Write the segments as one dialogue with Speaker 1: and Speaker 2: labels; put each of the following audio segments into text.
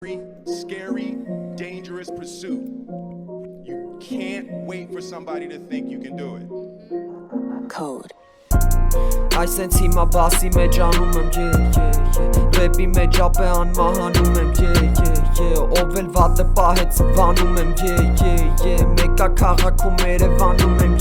Speaker 1: Scary, dangerous pursuit. You can't wait for somebody to think you can do it.
Speaker 2: Code.
Speaker 3: Այսենց հիմա բասի մեջ անում եմ Ռեպի մեջ ապե անմահանում եմ Ով էլ վատը պահեց վանում եմ Մեկա քաղաքում Երևանում եմ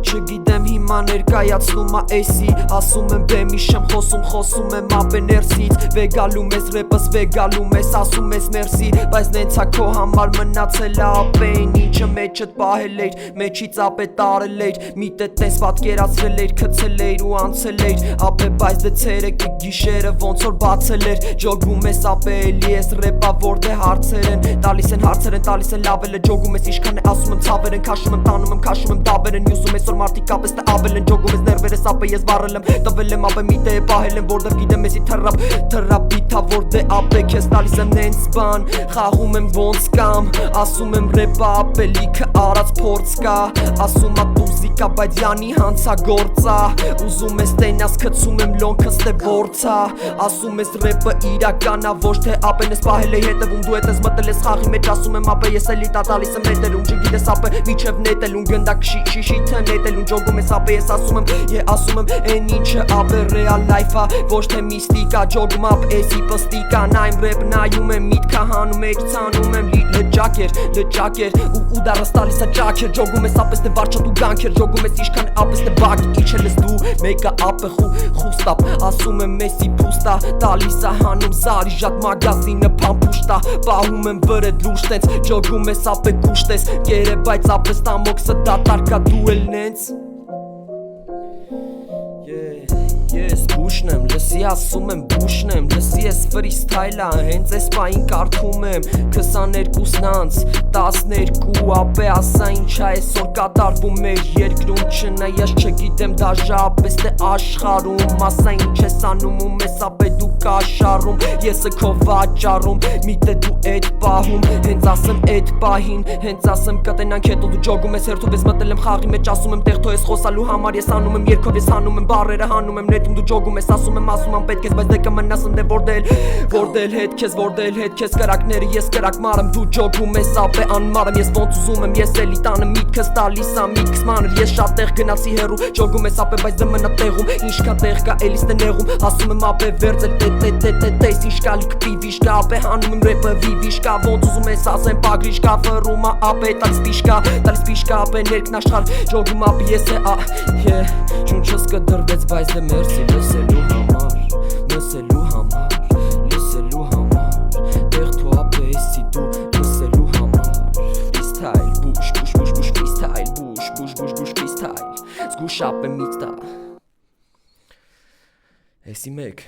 Speaker 3: Չգիտեմ հիմա ներկայացնում էսի Ասում եմ բեմի շեմ խոսում եմ ապե ներսից Վեգալում ես ռեպս վեգալում ես ասում ես մերսի Բայց նենցա քո համար մնացել ապեն Ինչը մեջդ պահել էիր մեջից ապե տարել էիր Միտը տես պատկերացրել էիր քցել էիր ու անցել էիր Ապե բայց դե ցերեկի գիշերը ոնց որ բացել էր Ջոգում ես ապե էլի ես ռեպա որտե հարցեր են Տալիս են հարցեր են տալիս են լավելը Ջոգում ես իշքան է ասում եմ ցավեր են Քաշում եմ տանում եմ քաշում եմ դաբեր են Յուզում ես որ մարդիկ ապես թե ավել են Ջոգում ես ներվերես ապե ես վառել եմ Տվել եմ ապե միտը է պահել եմ որտեվ գիտեմ եսի թռապ բիթա որտե ապե քեզ տալիս եմ նենց բան Խաղում եմ ոնց կամ ասում եմ ռեպա ապե լիքը արած փորձ կա Ասում ա տուզիկա բայց յանի հանցա գործա Ուզում ես տենաս քցում եմ լոնքս թե որցա Ասում ես ռեպը իրականա ոչ թե ապեն ես պահել էի հետևում Դու հետ ես մտել ես խաղի մեջ ասում եմ ապե ես էլի տալիս եմ նետելում Չգիտես ապե միչև նետելուն գնդակ շիշիթը նետելուն Ջոգում ես ապե ես ասում եմ են ինչը ապե ռեալ լայֆա ոչ թե միստիկա Ջոգում ապ էսի պստիկա նայմ ռեպ նայում եմ միտքա հանում մեջ ցանում եմ լճակեր ու դարս տալիս է ճակեր Ջոգում ես ապես թե վարչատ ու գանքեր Ջոգում ես իշքան ապես թե բակ իջել ես դու Մեկա ապե խուստապ ասում եմ մեսի փուստա Տալիս է հանում զարի ժատ մագազինը փամփուշտա Պահում եմ վրդ լուշ տենց Ջոգում ես ապե գուշտես Կերը բայց ապես տամոքսը դատարկա դու էլ նենց Ես բուշն եմ, լսի ասում եմ բուշն եմ Լսի ես ֆրիստայլա, հենց ես պային կարդում եմ 22-ն անց, 12 ապե ասա ինչա այսօր կատարվում մեր երկրում Չնայած չգիտեմ դաժա ապես թե աշխարում Ասա ինչ ես անում ու մեզ ապե դու կաշարում Եսը քո վաճառում, միտե դու էդ պահում Հենց ասեմ էդ պահին, հենց ասեմ կտենանք հետո դու ջոգում ես հերթով ես մտել եմ խաղի մեջ ասում եմ տեղ թո ես խոսալու համար ես անում եմ երկով ես հանում եմ բարերը հանում եմ նետում դու ջոգում ես ասում եմ պետք ես բայց դե կմնաս ընդե որդել հետ քեզ կրակները ես կրակ մարեմ դու ջոգում ես ապե անմար եմ ես ոնց ուզում եմ ես էլի տանը միտքս տալիս ա միտքս մանր ես շատ տեղ գնացի հեռու ջոգում ես ապե բայց դե մնա տեղում ինչքան տեղ կա էլիս դե նեղում ասում եմ ապե վերցել տես ինչ կա լկպի վիշկա ապե հանում եմ ռեպը վիշկա ոնց ուզում ես ասեմ պագրիշկա ֆռում ա ապե տալիս պիշկա ապե ներքն աշխարհ ջոգում ապե ես է Չունչս կդրվեց բայց դե մերսի լսելու համար Տեղ թո ապե էսի դու լսելու համար Freestyle, bush, freestyle, bush, freestyle Զգուշ ապե միստա Էսի մեկ